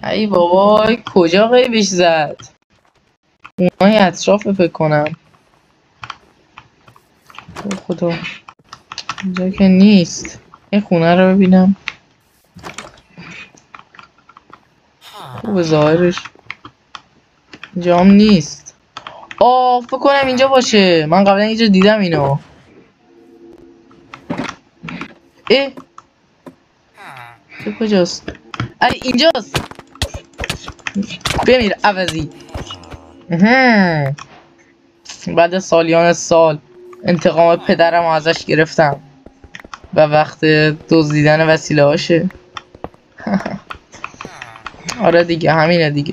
ای بابای کجا غیبش زد؟ اونای اطراف فکر کنم. خدا اینجا که نیست. این خونه رو ببینم. خوب ظاهرش اینجا هم نیست. فکر کنم اینجا باشه. من قبلا اینجا دیدم اینو. تو کجاست؟ ای اینجاست. بمیر عوضی. بعد سالیان سال انتقام پدرم ازش گرفتم و وقت دزدیدن وسیله هاشه. آره دیگه همینه دیگه.